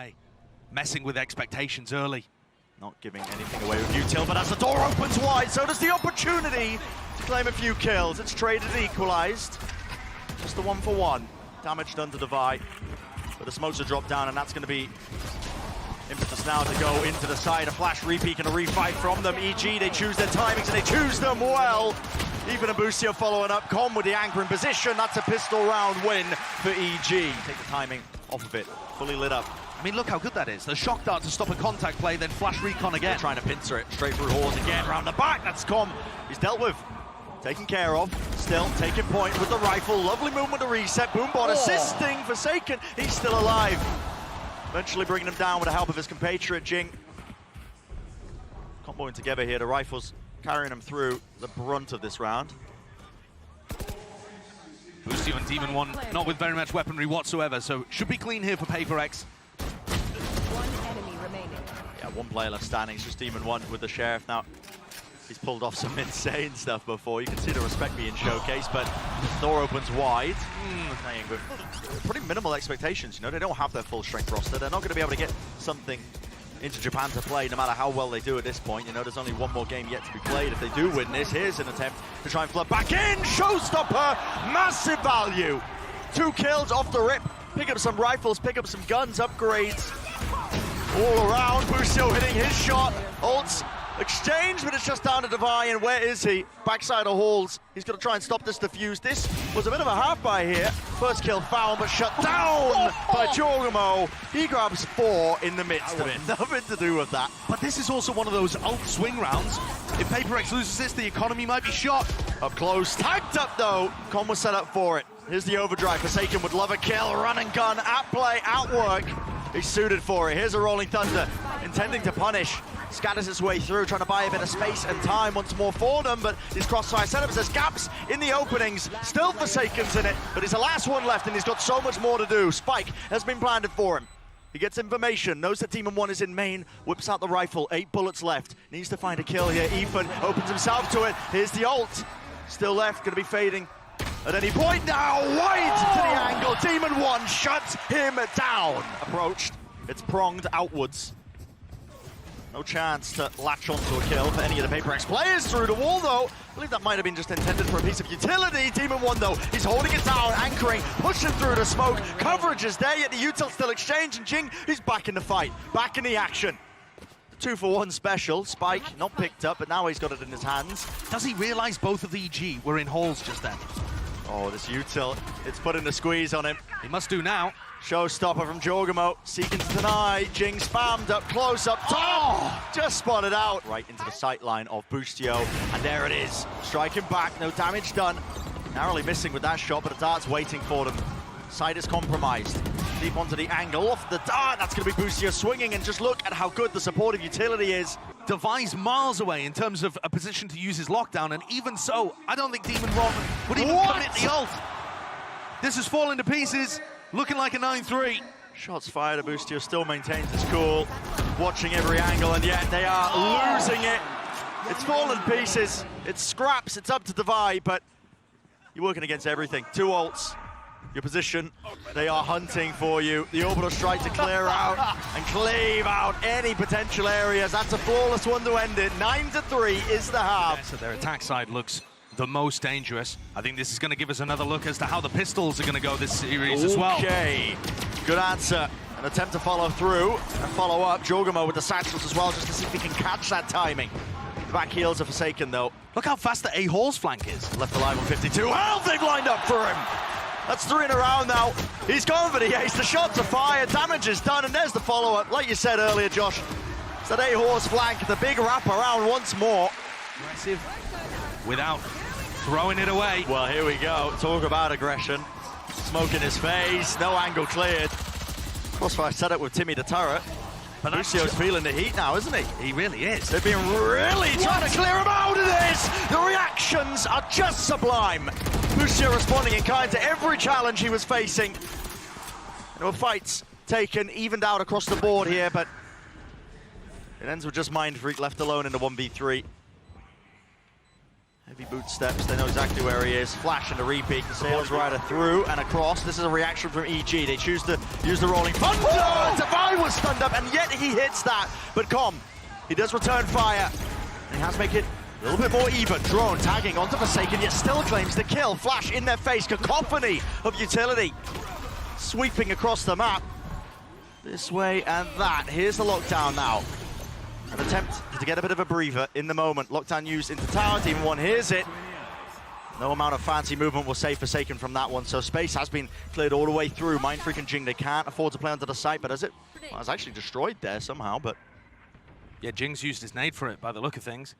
away. Messing with expectations early. Not giving anything away with util, but as the door opens wide, so does the opportunity to claim a few kills. It's traded and equalized. Just the 1-for-1. Damage done to Divide. But the smokes are dropped down, and that's going to be impetus now to go into the side. A flash repeat and a refight from them. EG, they choose their timings, and they choose them well. Even a Boostio following up. Com with the anchor in position. That's a pistol round win for EG. Take the timing off of it. Fully lit up. I mean, look how good that is. The shock dart to stop a contact play, then flash recon again. They're trying to pincer it straight through Hawes again. Round the back, that's Com. He's dealt with. Taken care of. Still taking point with the rifle. Lovely movement to reset. Boombot assisting Forsaken. He's still alive. Eventually bringing him down with the help of his compatriot, Jinggg. Comboing together here. The rifles carrying him through the brunt of this round. Boostio and Demon 1 not with very much weaponry whatsoever, so should be clean here for PRX. One enemy remaining. Yeah, one player left standing. It's just Demon 1 with the Sheriff now. He's pulled off some insane stuff before. You can see the respect being showcased, but door opens wide. Playing with pretty minimal expectations, you know. They don't have their full strength roster. They're not going to be able to get something into Japan to play, no matter how well they do at this point. You know, there's only one more game yet to be played. If they do win this, here's an attempt to try and flood back in. Showstopper, massive value. 2 kills off the rip. Pick up some rifles, pick up some guns, upgrades. All around, Boostio hitting his shot. Ults exchange, but it's just down to Divine. And where is he? Backside of Halls. He's going to try and stop this defuse. This was a bit of a half by here. First kill found, but shut down by jawgemo. He grabs 4 in the midst of it. Nothing to do with that. But this is also one of those ult swing rounds. If PRX loses this, the economy might be shot. Up close, tagged up though. Com was set up for it. Here's the overdrive. Forsaken would love a kill. Run and gun, at play, at work. He's suited for it. Here's a Rolling Thunder, intending to punish. Scatters his way through, trying to buy a bit of space and time once more for them, but his crossfire setups, there's gaps in the openings. Still Forsaken's in it, but he's the last one left and he's got so much more to do. Spike has been planted for him. He gets information, knows that Demon 1 is in main, whips out the rifle, 8 bullets left. Needs to find a kill here. Ethan opens himself to it. Here's the ult. Still left, gonna be fading at any point now. Wide to the angle. Demon 1 shuts him down. Approached, it's pronged outwards. No chance to latch onto a kill for any of the PRX players through the wall, though. I believe that might have been just intended for a piece of utility. Demon 1, though, he's holding it down, anchoring, pushing through the smoke. Coverage is there, yet the util still exchanging. Jinggg, he's back in the fight, back in the action. The 2-for-1 special. Spike not picked up, but now he's got it in his hands. Does he realize both of the EG were in Halls just then? Oh, this util, it's putting the squeeze on him. He must do now. Showstopper from jawgemo, seeking to deny. Jinggg spammed up close, up top. Just spotted out. Right into the sight line of Boostio, and there it is. Striking back, no damage done. Narrowly missing with that shot, but the dart's waiting for them. Side is compromised. Deep onto the angle, off the dart. That's going to be Boostio swinging, and just look at how good the supportive utility is. Device miles away in terms of a position to use his lockdown, and even so, I don't think Demon 1 would even commit the ult. This is falling to pieces. Looking like a 9-3. Shots fired at Boostio, still maintains his cool. Watching every angle, and yet they are losing it. It's fallen to pieces. It's scraps, it's up to Divide, but you're working against everything. 2 ults, your position. They are hunting for you. The orbital strike to clear out and cleave out any potential areas. That's a flawless one to end it. 9-3 is the half. Yeah, so their attack side looks the most dangerous. I think this is going to give us another look as to how the pistols are going to go this series as well. Okay, good answer. An attempt to follow through and follow up. jawgemo with the satchels as well, just to see if he can catch that timing. The back heels are Forsaken though. Look how fast the A Halls flank is. Left alive on 52. Well, they've lined up for him. That's 3 in a round now. He's gone for the ace. The shots are fired. Damage is done, and there's the follow-up. Like you said earlier, Josh, it's that A Halls flank. The big wrap around once more. Aggressive without throwing it away. Well, here we go. Talk about aggression. Smoke in his face. No angle cleared. Crossfire set up with Timmy the turret. But Boostio's feeling the heat now, isn't he? He really is. They've been really trying to clear him out of this. The reactions are just sublime. Boostio responding in kind to every challenge he was facing. There were fights taken, evened out across the board here, but it ends with just mindfreak left alone in the 1v3. Heavy boot steps, they know exactly where he is. Flash and a repeat, the Sales Rider through and across. This is a reaction from EG. They choose to use the Rolling Thunder. Divine was lined up, and yet he hits that. But he does return fire. And he has to make it a little bit more even. Drone tagging onto Forsaken, yet still claims the kill. Flash in their face, cacophony of utility. Sweeping across the map. This way and that. Here's the lockdown now. An attempt to get a bit of a breather in the moment. Lockdown used into tower, Demon One hears it. No amount of fancy movement will save Forsaken from that one, so space has been cleared all the way through. mindfreak and Jinggg, they can't afford to play under the site, but as it was actually destroyed there somehow, but... Yeah, Jingg's used his nade for it by the look of things.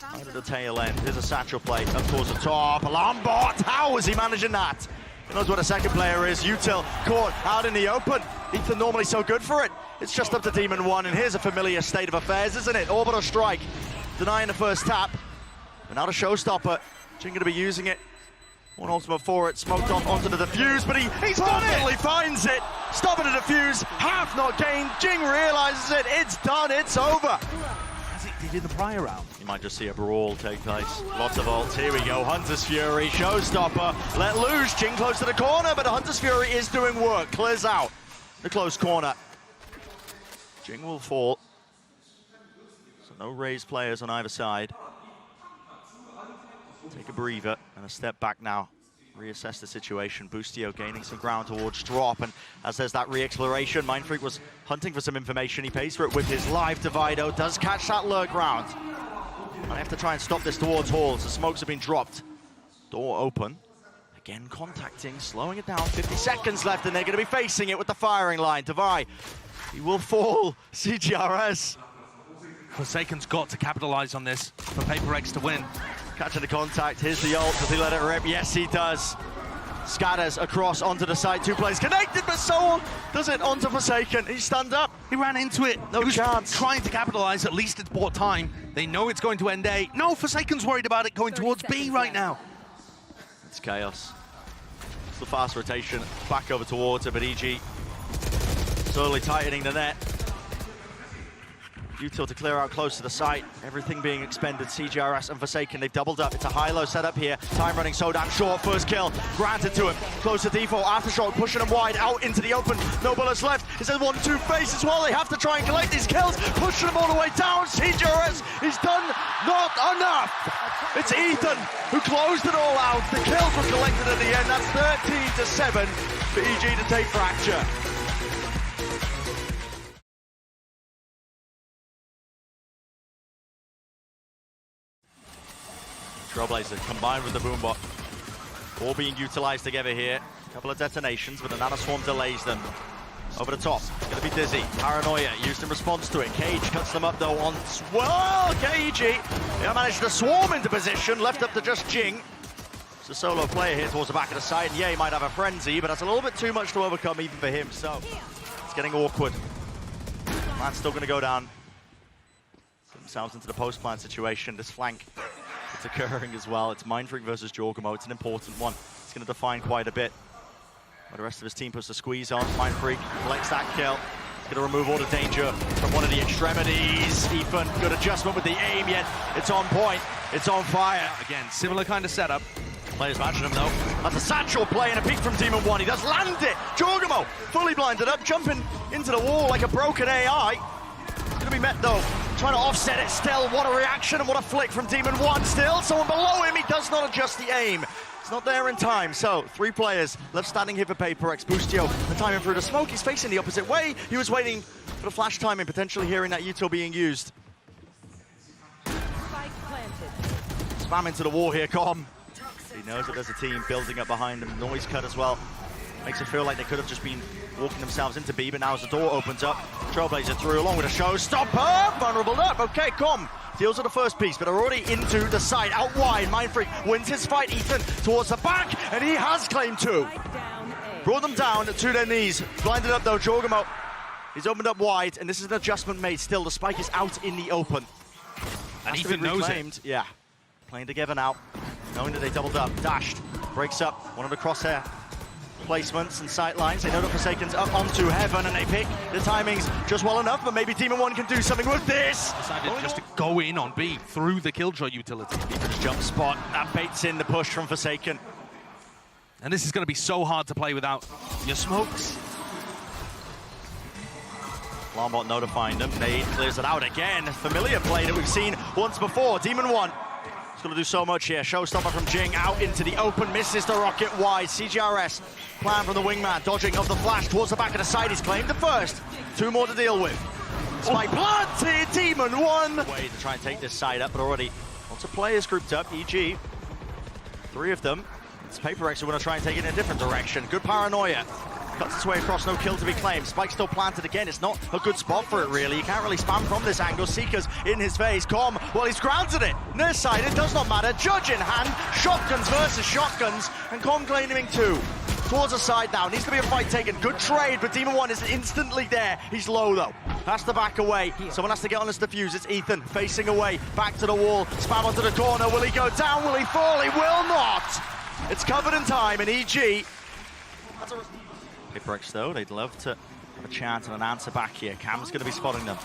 Out of the tail end, here's a satchel play up towards the top. Alarm bot, how is he managing that? He knows what a second player is. Util caught out in the open. Ethan normally so good for it. It's just up to Demon One, and here's a familiar state of affairs, isn't it? Orbital strike, denying the first tap. But now the showstopper. Jinggg going to be using it. One ultimate for it, smoked on onto the defuse, but he's done it! He finds it, stopping the defuse, half not gained. Jinggg realizes it, it's done, it's over. As it did in the prior round. You might just see a brawl take place. Lots of ults, here we go, Hunter's Fury, showstopper, let loose, Jinggg close to the corner, but the Hunter's Fury is doing work, clears out the close corner. Jinggg will fall. So no raised players on either side. Take a breather and a step back now. Reassess the situation. Boostio gaining some ground towards drop, and as there's that re-exploration, mindfreak was hunting for some information. He pays for it with his live Divido, does catch that lurk round. I have to try and stop this towards halls. The smokes have been dropped. Door open. Again contacting, slowing it down. 50 seconds left, and they're going to be facing it with the firing line. Devi, he will fall. CGRS. Forsaken's got to capitalize on this for Paper Rex to win. Catching the contact, here's the ult, does he let it rip? Yes, he does. Scatters across onto the side, two players connected, but so does it onto Forsaken. He's stunned up. He ran into it. No he was chance. Trying to capitalize, at least it's bought time. They know it's going to end A. No, Forsaken's worried about it going towards B right now. It's chaos. It's the fast rotation back over towards it, but EG slowly tightening the net. Util to clear out close to the site, everything being expended. CGRS and Forsaken, they've doubled up. It's a high-low setup here. Time running so damn short. First kill granted to him. Close to default. Aftershock pushing him wide out into the open. No bullets left. It's a 1-2 face as well. They have to try and collect these kills. Pushing them all the way down. CGRS, he's done not enough. It's Ethan who closed it all out. The kills were collected at the end. That's 13-7 for EG to take fracture. Trailblazer combined with the boombot. All being utilized together here. A couple of detonations, but the Nano Swarm delays them. Over the top, it's going to be Dizzy. Paranoia used in response to it. Cage cuts them up though on... Well, KG, they managed to swarm into position, left up to just Jinggg. It's a solo player here towards the back of the side. And yeah, he might have a frenzy, but that's a little bit too much to overcome even for him, so it's getting awkward. Man's still going to go down. Get themselves into the post-plant situation. This flank, it's occurring as well. It's mindfreak versus jawgemo. It's an important one. It's going to define quite a bit. But the rest of his team puts the squeeze on. mindfreak collects that kill. He's going to remove all the danger from one of the extremities. Ethan, good adjustment with the aim, yet it's on point. It's on fire. Again, similar kind of setup. Players matching him though. That's a satchel play and a peek from Demon One. He does land it. jawgemo fully blinded up, jumping into the wall like a broken AI. It's going to be met though. Trying to offset it still. What a reaction and what a flick from Demon One still. Someone below him. He does not adjust the aim. It's not there in time. So, 3 players left standing here for Paper Rex. Boostio, the timing through the smoke. He's facing the opposite way. He was waiting for the flash timing, potentially hearing that util being used. Spike planted. Spam into the wall here, Com. He knows that there's a team building up behind him. Noise cut as well. Makes it feel like they could have just been walking themselves into B, but now as the door opens up, Trailblazer through along with a showstopper. Vulnerable up. Okay, Com deals with the first piece, but they're already into the side. Out wide, mindfreak wins his fight. Ethan towards the back, and he has claim 2. Brought them down to their knees. Blinded up though, jawgemo. He's opened up wide, and this is an adjustment made still. The spike is out in the open. And Ethan knows it. Yeah. Playing together now, knowing that they doubled up. Dashed, breaks up one of the crosshair placements and sight lines. They know that Forsaken's up onto Heaven, and they pick the timings just well enough, but maybe Demon One can do something with this. Decided just to go in on B through the Killjoy utility. Ethan's jump spot, that baits in the push from Forsaken. And this is going to be so hard to play without your smokes. Alarmbot notifying them. Nade clears it out again. Familiar play that we've seen once before. Demon 1. He's going to do so much here. Showstopper from Jinggg out into the open. Misses the rocket wide. CGRS. Plan from the wingman. Dodging of the flash towards the back of the side. He's claimed the first. 2 more to deal with. Spike planted. Demon 1. Way to try and take this side up, but already lots of players grouped up. EG. 3 of them. It's Paper Rex who want to try and take it in a different direction. Good paranoia. Cuts its way across, no kill to be claimed. Spike still planted again. It's not a good spot for it, really. You can't really spam from this angle. Seekers in his face. Com, well, he's grounded it. Near side, it does not matter. Judge in hand. Shotguns versus shotguns. And Com claiming 2. Towards the side now. Needs to be a fight taken. Good trade, but Demon 1 is instantly there. He's low, though. Has to back away. Someone has to get on his defuse. It's Ethan facing away. Back to the wall. Spam onto the corner. Will he go down? Will he fall? He will not. It's covered in time, and EG. Paper Rex, though, they'd love to have a chance and an answer back here. Cam's going to be spotting them.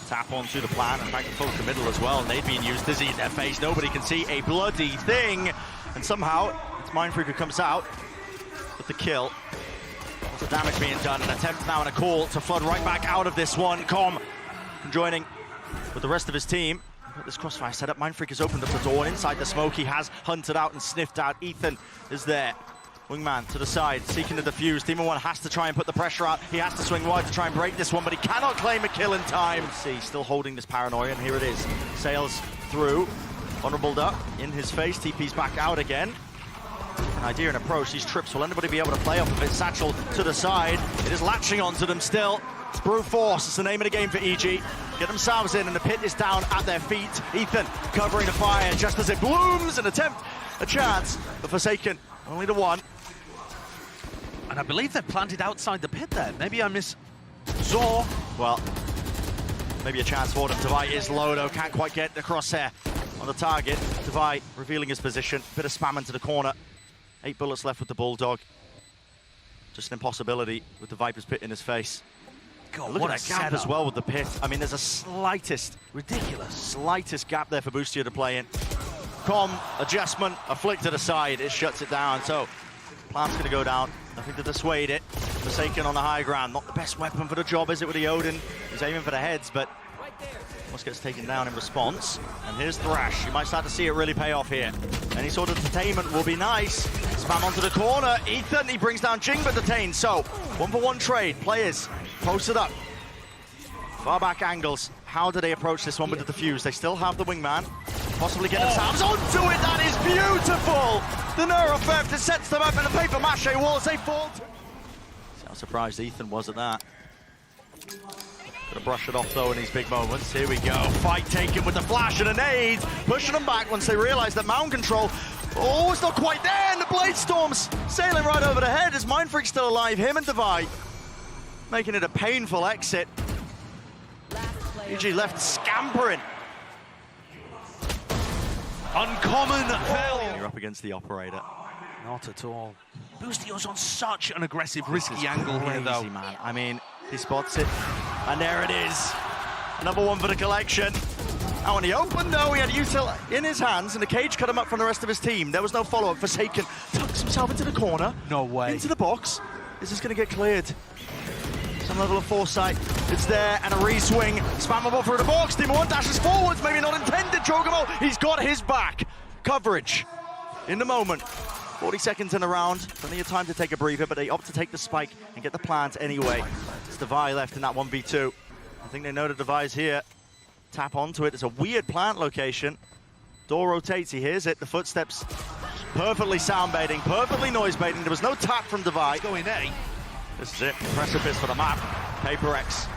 Tap onto the plan, and back to full to middle as well. Nade being used, Dizzy in their face. Nobody can see a bloody thing. And somehow, it's mindfreak who comes out with the kill. Lots of damage being done. An attempt now and a call to flood right back out of this one. Com joining with the rest of his team. This crossfire setup. mindfreak has opened up the door, and inside the smoke, he has hunted out and sniffed out. Ethan is there. Wingman to the side, seeking the defuse. Demon 1 has to try and put the pressure out. He has to swing wide to try and break this one, but he cannot claim a kill in time. See, still holding this paranoia, and here it is. Sails through. Vulnerable up in his face. TP's back out again. An idea and approach. These trips, will anybody be able to play off of it? Satchel to the side. It is latching onto them still. It's brute force. It's the name of the game for EG. Get themselves in, and the pit is down at their feet. Ethan covering the fire just as it blooms. An attempt, a chance, but Forsaken only to 1. And I believe they've planted outside the pit there. Maybe I miss Zor. Well, maybe a chance for them. Devi is low, though. Can't quite get the crosshair on the target. Devi revealing his position. Bit of spam into the corner. 8 bullets left with the Bulldog. Just an impossibility with the Viper's pit in his face. God, look what at a that gap setup as well with the pit. I mean, there's a slightest gap there for Boostio to play in. Com, adjustment, a flick to the side. It shuts it down. So, plan's going to go down. Nothing to dissuade it. Forsaken on the high ground. Not the best weapon for the job, is it, with the Odin? He's aiming for the heads, but almost gets taken down in response. And here's Thrash. You might start to see it really pay off here. Any sort of detainment will be nice. Spam onto the corner. Ethan, he brings down Jinggg, but detained. So, 1-for-1 trade. Players posted up. Far back angles. How do they approach this one with the defuse? They still have the wingman. Possibly get themselves onto it. That is beautiful. The Neuro theft, it sets them up in the paper mache walls. They fall. See how surprised Ethan was at that. Gonna brush it off though in these big moments. Here we go. Fight taken with the flash and a nade. Pushing them back once they realize that mound control. Oh, it's not quite there. And the Blade Storm's sailing right over the head. Is mindfreak still alive? Him and Devi making it a painful exit. EG left scampering. Uncommon failure. You're up against the operator. Not at all. Boostio's on such an aggressive, risky angle here, though. Man. I mean, he spots it, and there it is. Another one for the collection. Now, when he opened, though, he had Util in his hands, and the cage cut him up from the rest of his team. There was no follow-up. Forsaken tucks himself into the corner. No way. Into the box. Is this going to get cleared? Some level of foresight. It's there, and a re-swing. Spammable through the box. Demon 1 dashes forwards. Maybe not intended. jawgemo, he's got his back. Coverage in the moment. 40 seconds in the round. Plenty of time to take a breather, but they opt to take the spike and get the plant anyway. It's Devi left in that 1v2. I think they know the Devi's here. Tap onto it. It's a weird plant location. Door rotates. He hears it. The footsteps perfectly sound baiting, perfectly noise baiting. There was no tap from Devi. Going A. This is it. Precipice for the map. Paper X.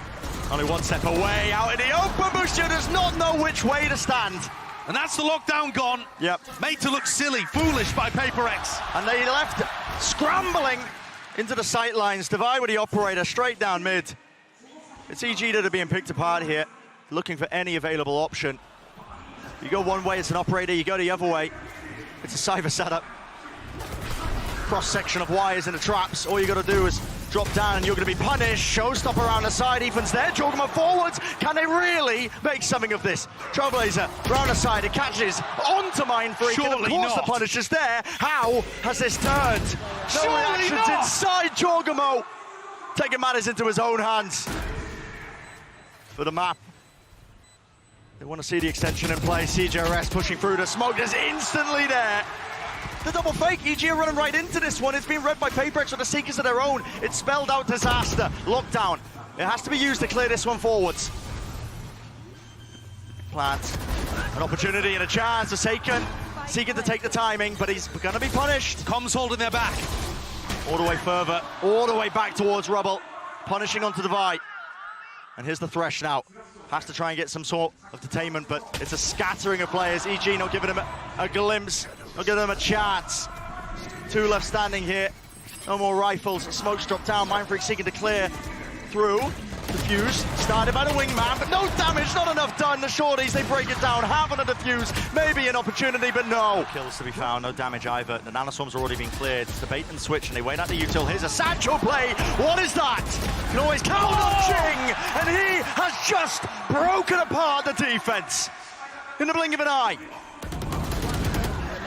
Only 1 step away. Out in the open. Boostio does not know which way to stand. And that's the lockdown gone. Yep. Made to look silly, foolish by Paper X. And they left scrambling into the sight lines. Devi with the operator straight down mid. It's EG that are being picked apart here, looking for any available option. You go one way, it's an operator. You go the other way, it's a cyber setup. Cross-section of wires in the traps. All you got to do is drop down and you're going to be punished. Showstopper around the side. Ethan's there. jawgemo forwards. Can they really make something of this? Trailblazer around the side. It catches onto mindfreak. And of course the punish is there. How has this turned? No reactions inside jawgemo. Taking matters into his own hands. for the map. They want to see the extension in play. CJRS pushing through the smoke. There's instantly there. The double fake. EG are running right into this one. It's been read by PRX with the Seekers of their own. It spelled out disaster. Lockdown. It has to be used to clear this one forwards. Plant. An opportunity and a chance. Forsaken. Seeking to take the timing, but he's going to be punished. Comms holding their back. All the way further. All the way back towards Rubble. Punishing onto the Vi. And here's the Thresh now. Has to try and get some sort of detainment, but it's a scattering of players. EG not giving him a glimpse, not giving him a chance. 2 left standing here. No more rifles. Smoke's dropped down. Mindfreak seeking to clear through. Defuse started by the wingman, but no damage, not enough done. The shorties, they break it down. Half on a defuse, maybe an opportunity, but no. Kills to be found, no damage either. The nanoswarm's already been cleared. It's the bait and switch, and they wait out the util. Here's a satchel play. What is that? Can always count on Jinggg, and he has just broken apart the defense in the blink of an eye.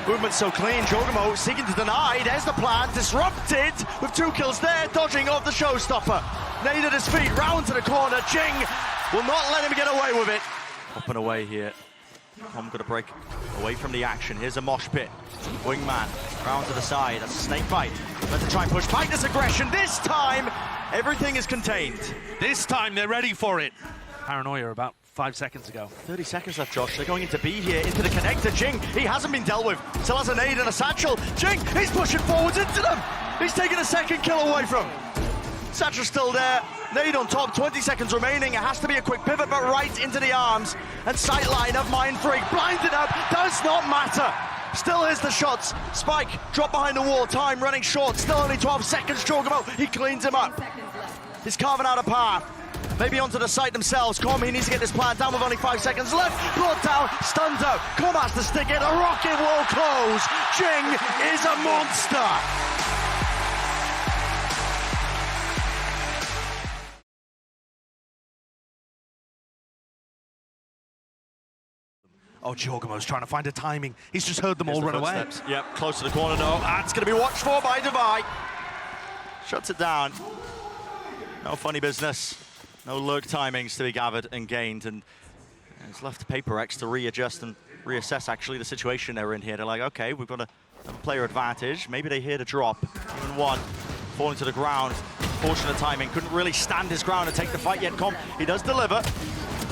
Movement so clean, jawgemo seeking to deny. There's the plan, disrupted with 2 kills there, dodging off the showstopper. Nade at his feet, round to the corner. Jinggg will not let him get away with it. Up and away here. I'm gonna break away from the action. Here's a mosh pit. Wingman, round to the side. That's a snake bite. Let's try and push back this aggression. This time, everything is contained. This time they're ready for it. Paranoia about 5 seconds ago. 30 seconds left, Josh. They're going into B here, into the connector. Jinggg, he hasn't been dealt with. Still has a nade and a satchel. Jinggg, he's pushing forwards into them. He's taking a second kill away from. Satchel's still there. Nade on top, 20 seconds remaining. It has to be a quick pivot, but right into the arms. And sightline of mindfreak. Blinded up, does not matter. Still is the shots. Spike, drop behind the wall. Time running short. Still only 12 seconds. jawgemo, he cleans him up. He's carving out a path. Maybe onto the site themselves. Com, he needs to get this plan down with only 5 seconds left. Brought down, stunned out. Com has to stick it. A rocket will close. Jinggg is a monster. Oh, jawgemo's trying to find a timing. He's just heard them all run away. Yep, close to the corner, no. That's going to be watched for by Devi. Shuts it down. No funny business. No lurk timings to be gathered and gained. And it's left to PRX to readjust and reassess, actually, the situation they're in here. They're like, okay, we've got a player advantage. Maybe they hear the drop. Even one falling to the ground. Fortunate timing. Couldn't really stand his ground and take the fight yet. Com, he does deliver.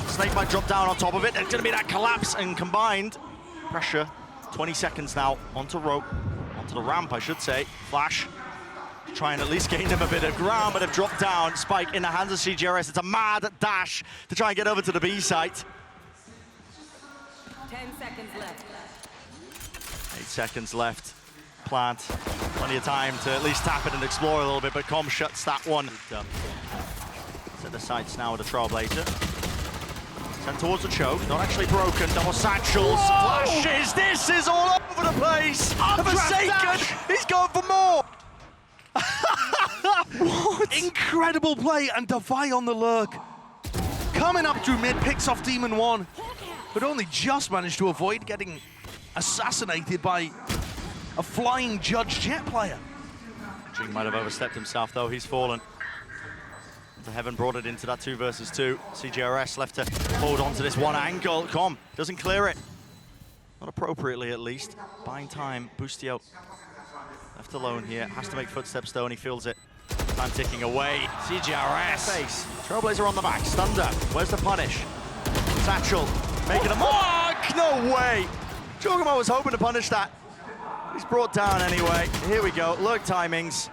Snake might drop down on top of it. There's going to be that collapse and combined pressure. 20 seconds now onto rope, onto the ramp, I should say. Flash, try and at least gain them a bit of ground, but have dropped down. Spike in the hands of CJRS. It's a mad dash to try and get over to the B site. 10 seconds left. 8 seconds left. Plant, plenty of time to at least tap it and explore a little bit, but Com shuts that one. Set the sights now with a Trailblazer. Sent towards the choke, not actually broken. Double satchels, flashes. This is all over the place. Forsaken, he's going for more. What? Incredible play, and Devi on the lurk. Coming up through mid, picks off Demon 1, but only just managed to avoid getting assassinated by a flying Judge Jet player. Jinggg might have overstepped himself, though. He's fallen. Heaven brought it into that 2 versus 2. CJRS left to hold on to this one angle. Com doesn't clear it. Not appropriately, at least. Buying time. Boostio left alone here. Has to make footsteps, though, and he feels it. Time ticking away. CJRS. Face. Trailblazer on the back. Stunned up. Where's the punish? Satchel making a mark. No way. jawgemo was hoping to punish that. He's brought down anyway. Here we go. Lurk timings.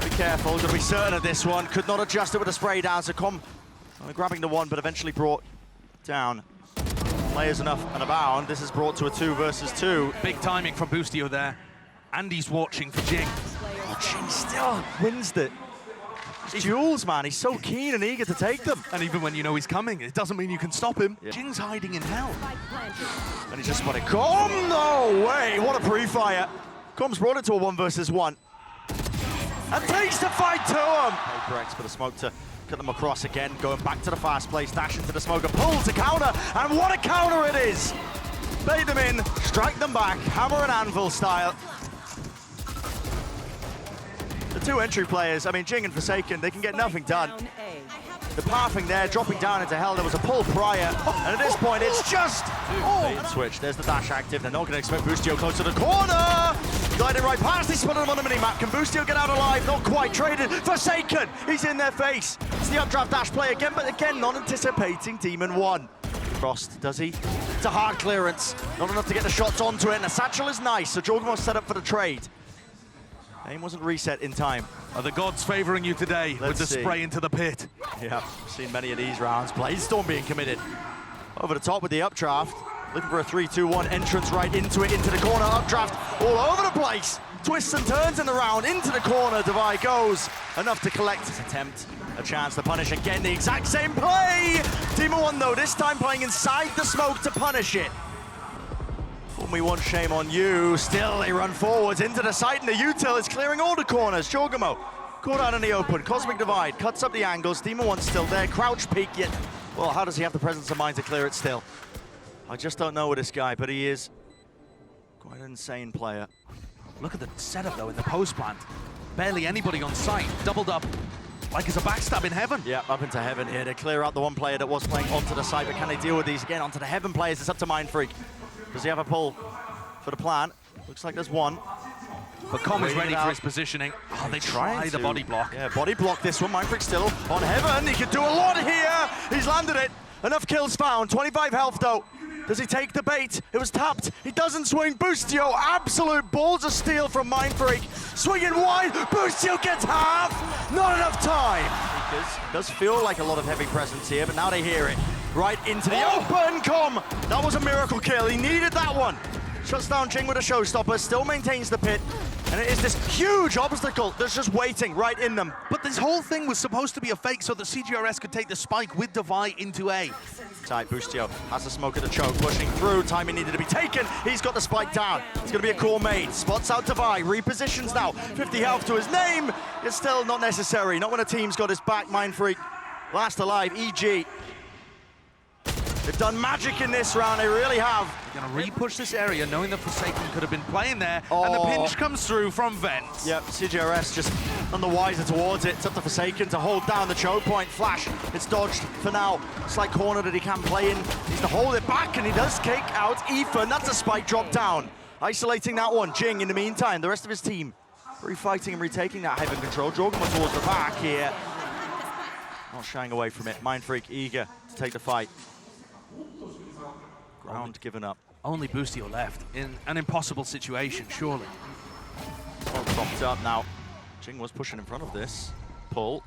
Be careful, got to be certain of this one. Could not adjust it with a spray down, so Com grabbing the one, but eventually brought down. Players enough and abound. This is brought to a 2 versus 2. Big timing from Boostio there. And he's watching for Jinggg. Oh, Jinggg still wins it. These duels, man, he's so keen and eager to take them. And even when you know he's coming, it doesn't mean you can stop him. Yeah. Jingg's hiding in hell. And he's just spotted Com. No way, what a pre-fire. Com's brought it to a 1 versus 1. And takes the fight to him. PRX for the smoke to cut them across again. Going back to the fast place, dash into the smoke, and pull to counter. And what a counter it is. Bait them in, strike them back, hammer and anvil style. The 2 entry players, I mean, Jinggg and Forsaken, they can get nothing done. The pathing there, dropping down into hell. There was a pull prior, and at this point, it's just bait and switch. There's the dash active. They're not going to expect Boostio close to the corner. Gliding right past. He spotted him on the minimap. Can Boostio get out alive? Not quite. Traded. Forsaken. He's in their face. It's the updraft dash play again, but again, not anticipating Demon 1. Crossed, does he? It's a hard clearance. Not enough to get the shots onto it, and the satchel is nice, so jawgemo's set up for the trade. Aim wasn't reset in time. Are the gods favoring you today with the spray into the pit? Yeah, seen many of these rounds. Bladestorm being committed. Over the top with the updraft. Looking for a 3-2-1 entrance right into it, into the corner. Updraft all over the place. Twists and turns in the round, into the corner. Devi goes. Enough to collect his attempt. A chance to punish again, the exact same play! Demon 1 though, this time playing inside the smoke to punish it. Only one, shame on you. Still, they run forwards into the site, and the util is clearing all the corners. jawgemo caught out in the open. Cosmic Divide cuts up the angles. Demon 1 still there. Crouch peek yet. Well, how does he have the presence of mind to clear it still? I just don't know with this guy, but he is quite an insane player. Look at the setup though in the post plant. Barely anybody on site. Doubled up like it's a backstab in heaven. Yeah, up into heaven here. They clear out the one player that was playing onto the site, but can they deal with these again? Onto the heaven players. It's up to mindfreak. Does he have a pull for the plant? Looks like there's one. But Com is ready for his positioning. Oh, they try the body block. Yeah, body block this one. mindfreak still on heaven. He could do a lot here. He's landed it. Enough kills found. 25 health though. Does he take the bait? It was tapped. He doesn't swing. Boostio, absolute balls of steel from mindfreak. Swinging wide. Boostio gets half. Not enough time. It does feel like a lot of heavy presence here, but now they hear it. Right into the open. Com. That was a miracle kill. He needed that one. Shuts down Jinggg with a showstopper. Still maintains the pit. And it is this huge obstacle that's just waiting right in them. But this whole thing was supposed to be a fake so that CGRS could take the spike with Devi into A. Tight, Boostio has the smoke at the choke, pushing through. Timing needed to be taken. He's got the spike down. It's going to be a core made. Spots out Devi, repositions now. 50 health to his name. It's still not necessary. Not when a team's got his back. mindfreak, last alive. EG. They've done magic in this round, they really have. They're going to re-push this area, knowing that Forsaken could have been playing there, and the pinch comes through from Vents. Yep, CGRS just none the wiser towards it. It's up to Forsaken to hold down the choke point. Flash, it's dodged for now. Slight corner that he can play in. Needs to hold it back, and he does kick out Ethan. That's a spike drop down. Isolating that one. Jinggg, in the meantime, the rest of his team refighting and retaking that heaven control. jawgemo towards the back here. Not shying away from it. mindfreak eager to take the fight. Ground given up. Only Boostio left in an impossible situation, surely. All propped up now. Jinggg was pushing in front of this. Pull.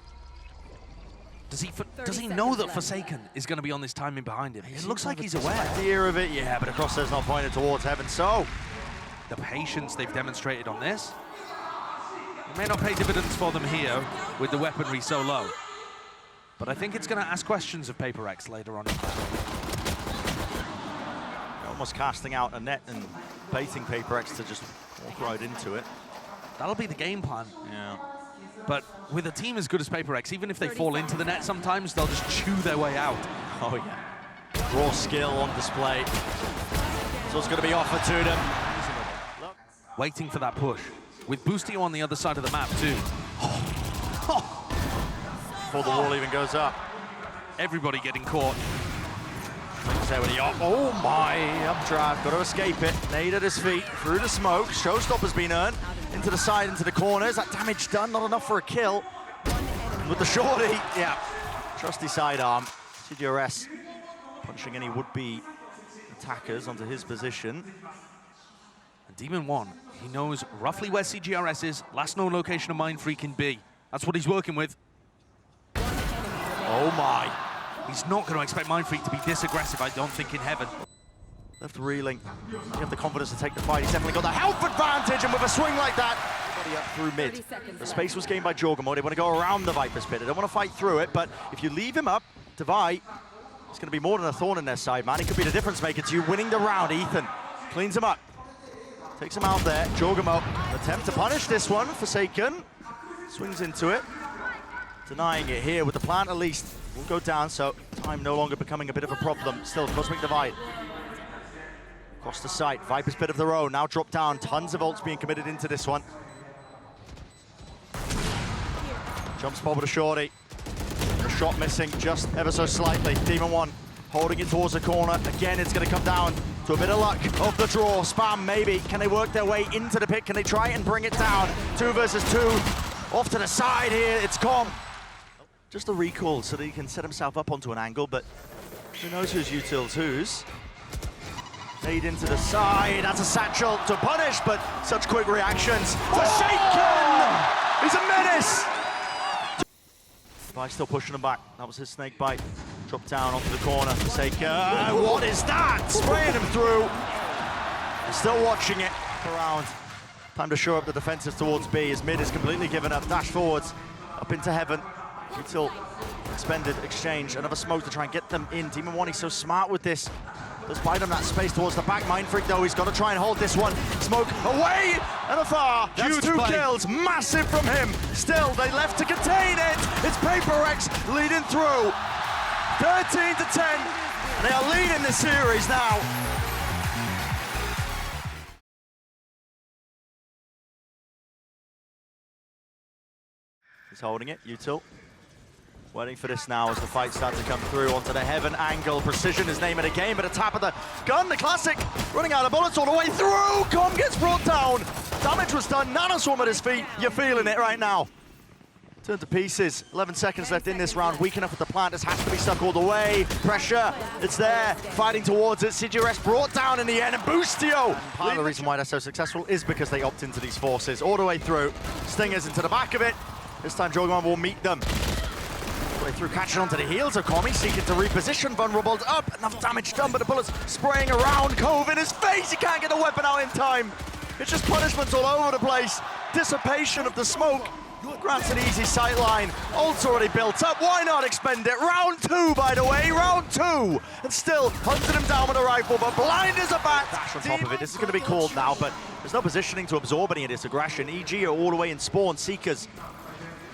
Does he know that Forsaken is going to be on this timing behind him? It looks like he's aware. Idea of it, yeah, but the crosshair's not pointed towards heaven, so the patience they've demonstrated on this, it may not pay dividends for them here with the weaponry so low. But I think it's going to ask questions of Paper Rex later on. Almost casting out a net and baiting Paper Rex to just walk right into it. That'll be the game plan. Yeah. But with a team as good as Paper Rex, even if they fall into the net sometimes, they'll just chew their way out. Oh yeah. Raw skill on display. So it's going to be offered to them. Waiting for that push. With Boostio on the other side of the map too. Before the wall even goes up. Everybody getting caught. There with the oh my, updraft, got to escape it. Nade at his feet, through the smoke. Showstopper's been earned. Into the side, into the corners. That damage done, not enough for a kill. And with the shorty, yeah. Trusty sidearm. CGRS punching any would-be attackers onto his position. And Demon 1, he knows roughly where CGRS is. Last known location of mindfreak in B. That's what he's working with. Oh my. He's not going to expect mindfreak to be this aggressive, I don't think, in heaven. Left reeling. You have the confidence to take the fight. He's definitely got the health advantage, and with a swing like that, body up through mid. The space was gained by jawgemo. They want to go around the Viper's pit. They don't want to fight through it, but if you leave him up, Devi, it's going to be more than a thorn in their side, man. He could be the difference maker to you winning the round. Ethan cleans him up. Takes him out there. jawgemo, attempt to punish this one. Forsaken swings into it. Denying it here with the plant at least. Will go down, so time no longer becoming a bit of a problem. Still, Cosmic Divide. Across the site, Viper's bit of their own, now dropped down. Tons of ults being committed into this one. Jump spot with a shorty. shot missing just ever so slightly. Demon One holding it towards the corner. Again, it's going to come down to a bit of luck of the draw. Spam, maybe. Can they work their way into the pit? Can they try and bring it down? 2 versus 2. Off to the side here, it's Com. Just a recall so that he can set himself up onto an angle, but who knows who's util's whose. Nade into the side, that's a satchel to punish, but such quick reactions. Forsaken! He's a menace! Vi's still pushing him back. That was his snake bite. Dropped down onto the corner. Forsaken, what is that? Spraying him through. Still watching it around. Time to shore up the defensive towards B as mid is completely given up. Dash forwards, up into heaven. Util expended, exchange, another smoke to try and get them in. Demon One, he's so smart with this. Does buy them that space towards the back. Mindfreak though, he's got to try and hold this one. Smoke away and afar. That's Huge 2 play. kills, massive from him. Still, they left to contain it. It's Paper Rex leading through. 13 to 10, and they are leading the series now. He's holding it, Util. Waiting for this now as the fight starts to come through onto the heaven angle. Precision is name of the game, but a tap of the gun, the classic, running out of bullets all the way through. Com gets brought down. Damage was done, Nanoswarm at his feet. You're feeling it right now. Turned to pieces, 11 seconds left in this round. Weak enough with the plant, this has to be stuck all the way. Pressure, it's there, fighting towards it. CGRS brought down in the end, and Boostio. Part of the reason why they're so successful is because they opt into these forces all the way through. Stingers into the back of it. This time jawgemo will meet them. Way through, catching onto the heels of Commie, seeking to reposition, vulnerable up, enough damage done, but the bullets spraying around, Cove in his face, he can't get the weapon out in time. It's just punishments all over the place, dissipation of the smoke, grants an easy sight line, ult's already built up, why not expend it? Round 2, by the way, round 2, and still hunted him down with a rifle, but blind as a bat. Dash on top of it, this is going to be called now, but there's no positioning to absorb any of this aggression. EG are all the way in spawn, Seekers.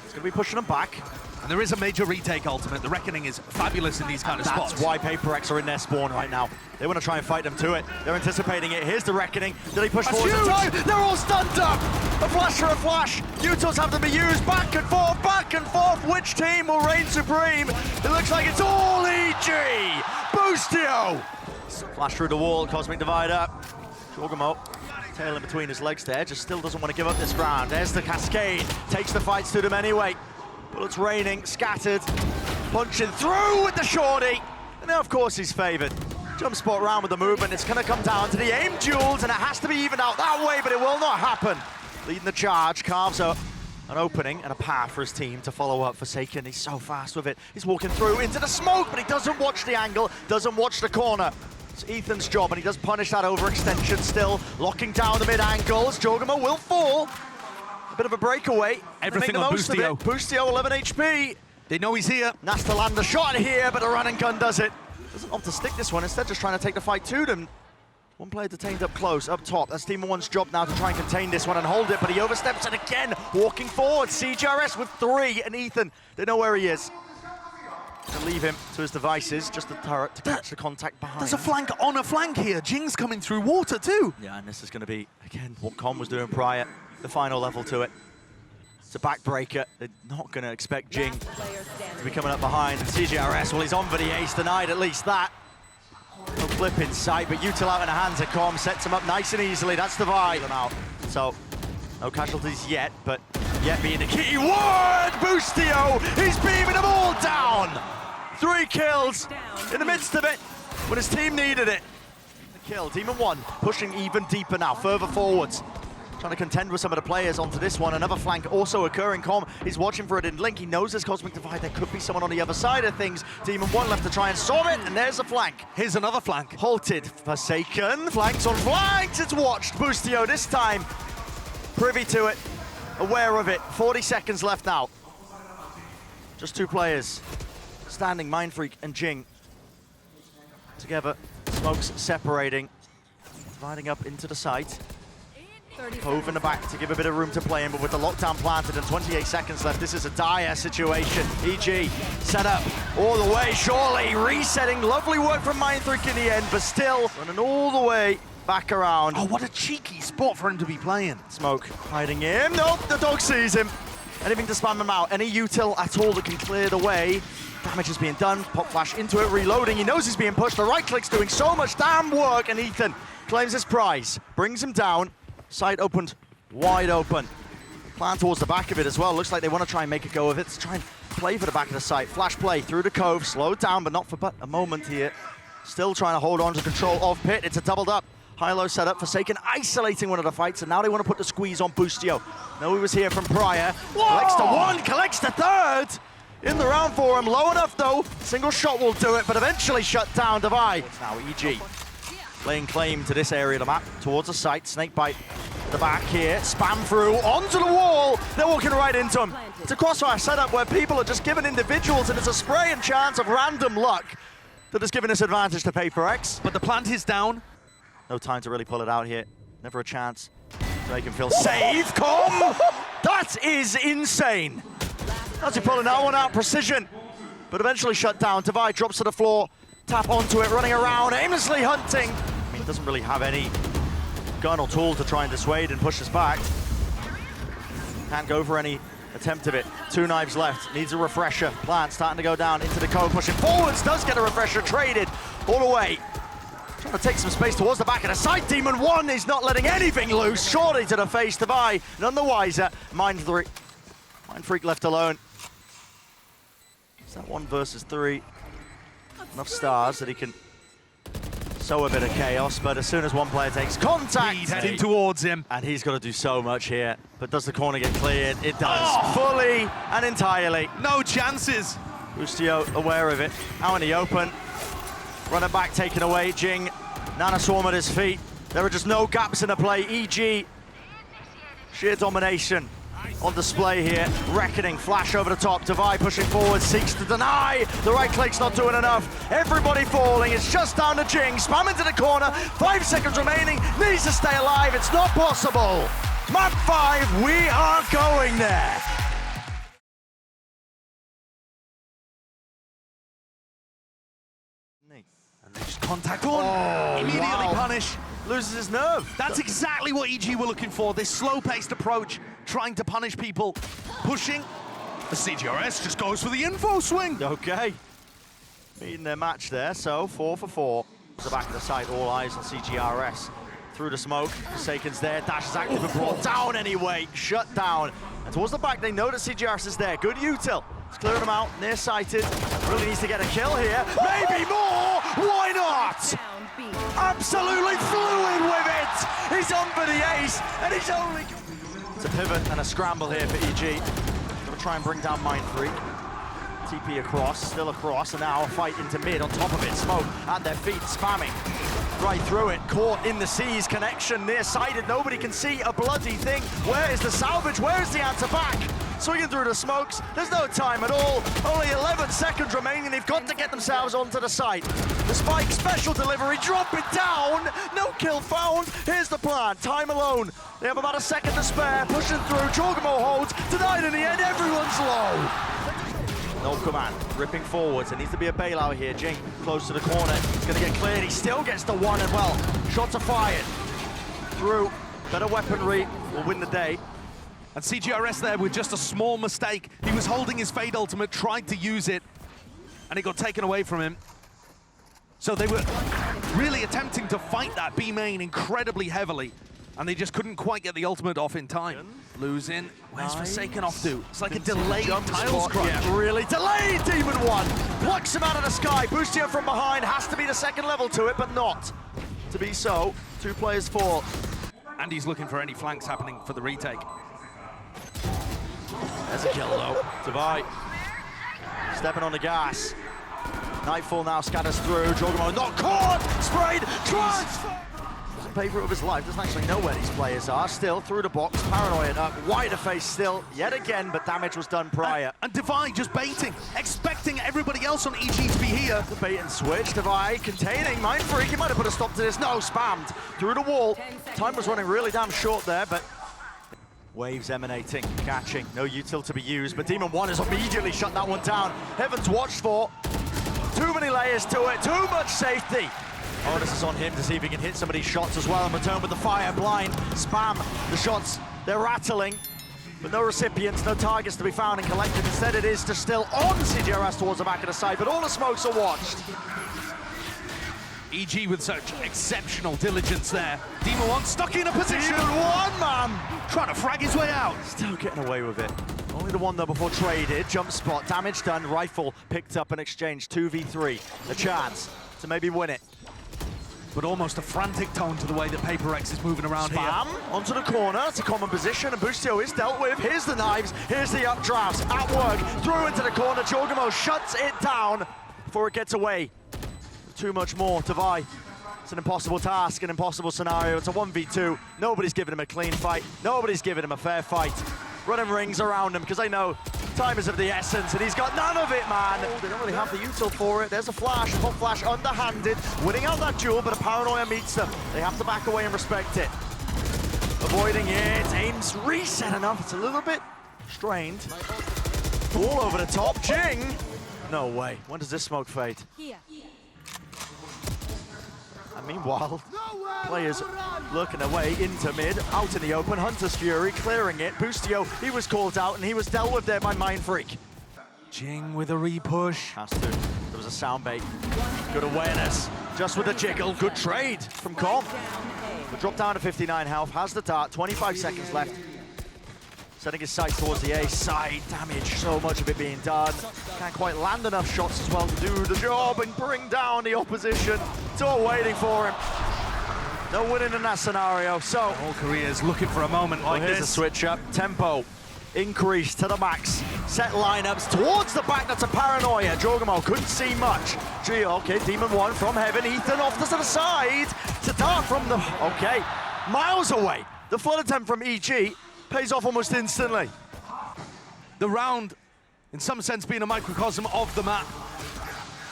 It's going to be pushing them back. And there is a major retake ultimate. The Reckoning is fabulous in these kind of spots. That's why Paper Rex are in their spawn right now. They want to try and fight them to it. They're anticipating it. Here's the Reckoning. Do they push forward in time? They're all stunned up! A flash for a flash. Utils have to be used back and forth, back and forth. Which team will reign supreme? It looks like it's all EG! Boostio! Flash through the wall, Cosmic Divider. jawgemo, tail in between his legs there, just still doesn't want to give up this ground. There's the cascade, takes the fights to them anyway. Bullets raining, scattered, punching through with the shorty. And now, of course, he's favored. Jump spot round with the movement. It's going to come down to the aim duels, and it has to be evened out that way, but it will not happen. Leading the charge, carves up an opening and a path for his team to follow up. Forsaken, he's so fast with it. He's walking through into the smoke, but he doesn't watch the angle, doesn't watch the corner. It's Ethan's job, and he does punish that overextension still, locking down the mid-angles. jawgemo will fall. A bit of a breakaway. Everything on Boostio. Boostio, 11 HP. They know he's here. Nas to land the shot here, but the run and gun does it. Doesn't opt to stick this one, instead just trying to take the fight to them. One player detained up close, up top. That's Team 1's job now to try and contain this one and hold it, but he oversteps it again, walking forward. CGRS with 3, and Ethan, they know where he is. To leave him to his devices, just the turret to catch the contact behind. There's a flank on a flank here. Jingg's coming through water too. Yeah, and this is going to be, again, what Com was doing prior, the final level to it. It's a backbreaker. They're not going to expect Jinggg to be coming up behind. And CGRS, well, he's on for the ace tonight, at least that. No flip in sight, but Util out in the hands of Com, sets him up nice and easily. That's the vibe. Out. So, no casualties yet, but yet being the key word. Boostio, he's beaming them all down. 3 kills in the midst of it when his team needed it. The kill, Demon 1 pushing even deeper now, further forwards. Trying to contend with some of the players onto this one. Another flank also occurring. Com, he's watching for it in link. He knows there's Cosmic Divide. There could be someone on the other side of things. Demon 1 left to try and solve it, and there's a flank. Here's another flank. Halted. Forsaken. Flanks on flanks. It's watched. Boostio this time. Privy to it. Aware of it. 40 seconds left now. Just 2 players. Standing, mindfreak and Jinggg. Together. Smokes separating. Dividing up into the site. Cove in the back to give a bit of room to play in, but with the lockdown planted and 28 seconds left, this is a dire situation. EG set up all the way, surely resetting. Lovely work from mindfreak in the end, but still running all the way back around. Oh, what a cheeky spot for him to be playing. Smoke hiding him. Nope, the dog sees him. Anything to spam him out. Any util at all that can clear the way. Damage is being done, pop flash into it, reloading, he knows he's being pushed, the right click's doing so much damn work, and Ethan claims his prize, brings him down, sight opened, wide open. Plan towards the back of it as well, looks like they want to try and make a go of it, to try and play for the back of the site. Flash play through the cove, slowed down, but not for but a moment here. Still trying to hold on to control of Pit, it's a doubled up. High-low setup, Forsaken isolating one of the fights, and now they want to put the squeeze on Boostio. No, he was here from prior. Collects the one, collects the third! In the round for him, low enough though. Single shot will do it, but eventually shut down Divide. It's now EG laying claim to this area of the map, towards the site. Snakebite at the back here, spam through, onto the wall. They're walking right into him. It's a crossfire setup where people are just given individuals, and it's a spray and chance of random luck that has given this advantage to Paper X. But the plant is down. No time to really pull it out here. Never a chance to make him feel safe. Come! That is insane. As he pulling that one out, precision. But eventually shut down. Divide drops to the floor, tap onto it, running around, aimlessly hunting. I mean, doesn't really have any gun or tool to try and dissuade and push us back. Can't go for any attempt of it. 2 knives left, needs a refresher. Plant starting to go down into the cove, pushing forwards, does get a refresher, traded all the way. Trying to take some space towards the back of the side. Demon 1 is not letting anything loose. Shorty to the face, Divide, none the wiser. Mindfreak left alone. Is that 1 versus 3? Enough stars that he can sow a bit of chaos, but as soon as one player takes contact, He's heading towards him. and he's got to do so much here. But does the corner get cleared? It does, fully and entirely. No chances. Boostio aware of it, out in the open. Running back taken away, Jinggg. Nana Swarm at his feet. There are just no gaps in the play. EG, sheer domination on display here. Reckoning, flash over the top. Divide pushing forward, seeks to deny. The right click's not doing enough. Everybody falling. It's just down to Jinggg. Spam into the corner. 5 seconds remaining. Needs to stay alive. It's not possible. Map 5, we are going there. And they just contact on. Immediately punish. Loses his nerve. That's exactly what EG were looking for. This slow-paced approach, trying to punish people, pushing. The CGRS just goes for the info swing. Okay. Meeting their match there, so 4 for 4. The back of the site, all eyes on CGRS. Through the smoke, Forsaken's there, Dash is active and brought down anyway. Shut down. And towards the back, they know that CGRS is there. Good util. It's clearing them out, near-sighted. Really needs to get a kill here. Maybe more! Why not? Down B. Absolutely fluid with it! He's on for the ace, and he's only... It's a pivot and a scramble here for EG. Gonna try and bring down mindfreak. TP across, still across, and now a fight into mid on top of it. Smoke at their feet, spamming right through it. Caught in the seas, connection near-sighted. Nobody can see a bloody thing. Where is the salvage? Where is the answer back? Swinging through the smokes. There's no time at all. Only 11 seconds remaining. They've got to get themselves onto the site. The spike, special delivery, drop it down. No kill found. Here's the plan. Time alone. They have about a second to spare. Pushing through. jawgemo holds. Denied in the end. Everyone's low. No command, ripping forwards. There needs to be a bailout here. Jinggg close to the corner. He's going to get cleared. He still gets the one as well. Shots are fired. Through. Better weaponry will win the day. And CGRS there with just a small mistake. He was holding his Fade ultimate, tried to use it, and it got taken away from him. So they were really attempting to fight that B main incredibly heavily, and they just couldn't quite get the ultimate off in time. Losing. Where's Forsaken off to? It's like a delayed tiles crunch. Yeah, really delayed. Demon 1 plucks him out of the sky. Boostio from behind. Has to be the second level to it, but not to be so. 2 players fall. And he's looking for any flanks happening for the retake. There's a kill though. Divide stepping on the gas. Nightfall now scatters through. jawgemo not caught. Sprayed. Transfer. Doesn't pay for it with his life. Doesn't actually know where these players are. Still through the box. Paranoid up. Wider face still yet again, but damage was done prior. And Divide just baiting, expecting everybody else on EG to be here. The bait and switch. Divide containing mindfreak. He might have put a stop to this. No, spammed through the wall. Time was running really damn short there, but waves emanating, catching, no util to be used, but Demon 1 has immediately shut that one down. Heaven's watched for. Too many layers to it, too much safety. Onus is on him to see if he can hit some of these shots as well and return with the fire blind. Spam the shots, they're rattling. but no recipients, no targets to be found and collected. Instead, it is just still on CGRS towards the back of the site, but all the smokes are watched. EG with such exceptional diligence there. Demon One stuck in a position. Demon One, man! Trying to frag his way out. Still getting away with it. Only the one though before traded. Jump spot, damage done, rifle picked up and exchanged. 2v3. A chance to maybe win it. But almost a frantic tone to the way that Paper Rex is moving around Spam here. onto the corner. It's a common position, and Boostio is dealt with. Here's the knives, here's the updrafts. At work, through into the corner. jawgemo shuts it down before it gets away. Too much more to vie. It's an impossible task, an impossible scenario. It's a 1v2. Nobody's giving him a clean fight. Nobody's giving him a fair fight. Running rings around him because they know time is of the essence, and he's got none of it, man. They don't really have the util for it. There's a flash, hot flash, underhanded, winning out that duel, but a paranoia meets them. They have to back away and respect it. Avoiding it, aim's reset enough. It's a little bit strained. All over the top, Jinggg. No way. When does this smoke fade? Here. And meanwhile, players lurking their way into mid, out in the open. Hunter's Fury clearing it. Boostio, he was called out and he was dealt with there by mindfreak. Jinggg with a repush. Has to. There was a sound bait. Good awareness. Just with a jiggle. Good trade from Com. But dropped down to 59 health. Has the dart. 25 seconds left. Setting his sight towards the A side. Damage. So much of it being done. Can't quite land enough shots as well to do the job and bring down the opposition. It's all waiting for him. No winning in that scenario. So All Korea's looking for a moment like here's this. a switch up. Tempo increased to the max. Set lineups towards the back. That's a paranoia. jawgemo couldn't see much. Okay, Demon One from heaven. Ethan off to the side. To dart from the... Okay, miles away. The flood attempt from EG pays off almost instantly. The round, in some sense, being a microcosm of the map,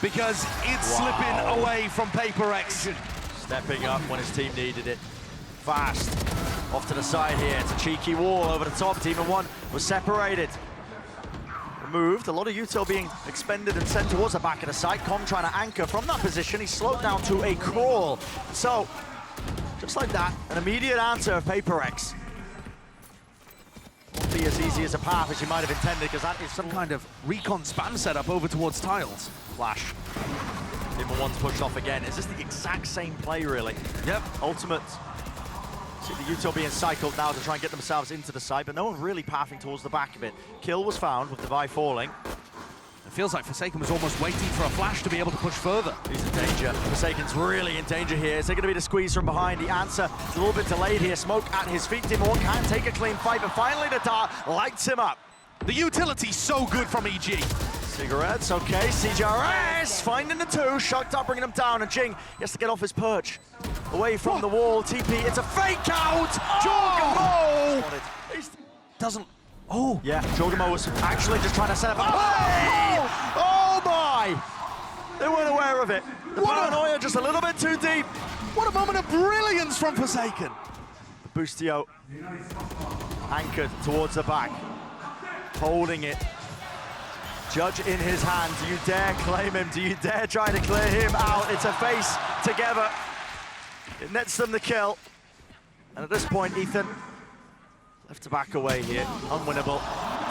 because it's slipping away from Paper Rex. Stepping up when his team needed it. Fast. Off to the side here. It's a cheeky wall over the top. Demon One was separated. Removed. A lot of util being expended and sent towards the back of the site. Com trying to anchor from that position. He's slowed down to a crawl. So, just like that, an immediate answer of Paper Rex. Won't be as easy as a path as you might have intended, because that is Some kind of recon spam setup over towards tiles. flash. Demon One's pushed off again. Is this the exact same play, really? Yep. Ultimate. See the util being cycled now to try and get themselves into the side, but no one really pathing towards the back of it. Kill was found with Devi falling. It feels like Forsaken was almost waiting for a flash to be able to push further. He's in danger. Forsaken's really in danger here. Is there going to be the squeeze from behind? The answer is a little bit delayed here. Smoke at his feet. Demon One can't take a clean fight, but finally the dart lights him up. The utility's so good from EG. Cigarettes, okay. CGRS finding the two. Shucked up, bringing him down, and Jinggg has to get off his perch. Away from the wall. TP, it's a fake out! jawgemo! Doesn't... Oh! Yeah, jawgemo was actually just trying to set up a play! Oh my! They weren't aware of it. The paranoia just a little bit too deep. What a moment of brilliance from Forsaken. Boostio anchored towards the back, holding it. Judge in his hand. Do you dare claim him? Do you dare try to clear him out? It's a face together. It nets them the kill. And at this point, Ethan left to back away here. Unwinnable.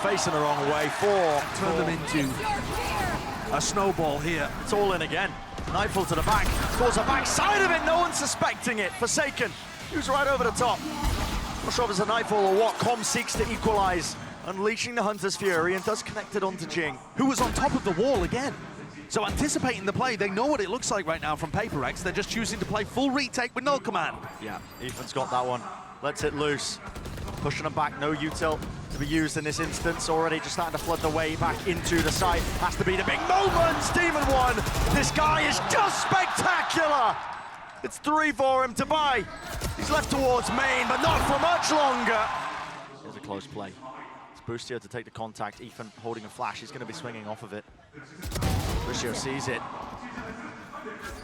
Facing the wrong way. Turn them into a snowball here. It's all in again. Nightfall to the back. Towards the back side of it. No one's suspecting it. Forsaken. He was right over the top. Not sure if it's a Nightfall or what. Com seeks to equalize. Unleashing the Hunter's Fury and does connect it onto Jinggg. Who was on top of the wall again. So anticipating the play, they know what it looks like right now from Paper Rex. They're just choosing to play full retake with no command. Yeah, Ethan's got that one. Lets it loose. Pushing them back, no util to be used in this instance. Already just starting to flood the way back into the site. Has to be the big moment. Demon One. This guy is just spectacular. It's 3 for him to buy. He's left towards main, but not for much longer. Here's a close play. It's Boostio to take the contact. Ethan holding a flash. He's going to be swinging off of it. Boostio sees it.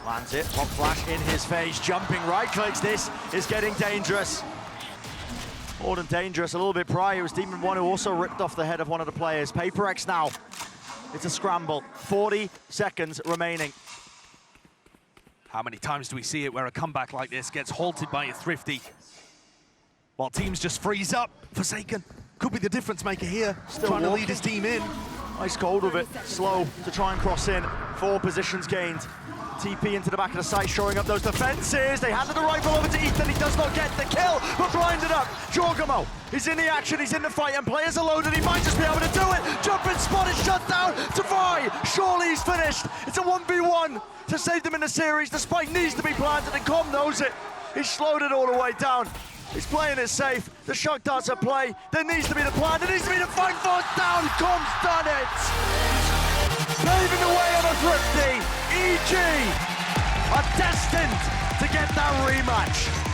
Lands it. Pop flash in his face. Jumping right clicks. This is getting dangerous. More than dangerous. A little bit prior, it was Demon One who also ripped off the head of one of the players. Paper Rex now. It's a scramble. 40 seconds remaining. How many times do we see it where a comeback like this gets halted by a Thrifty? While teams just freeze up. Forsaken could be the difference maker here. Still trying to walking. lead his team in. Nice hold of it. Slow to try and cross in. 4 positions gained. TP into the back of the site, showing up those defenses. They handed the rifle over to Ethan. He does not get the kill, but blinded up. jawgemo, he's in the action, he's in the fight, and players are loaded. He might just be able to do it. Jumping spot is shut down. Tavai, surely he's finished. It's a 1v1 to save them in the series. The spike needs to be planted, and Com knows it. He's slowed it all the way down. He's playing it safe. The shock darts at play. There needs to be the plan. There needs to be the fight force down. Com's done it. Paving the way on a thrifty. EG are destined to get that rematch.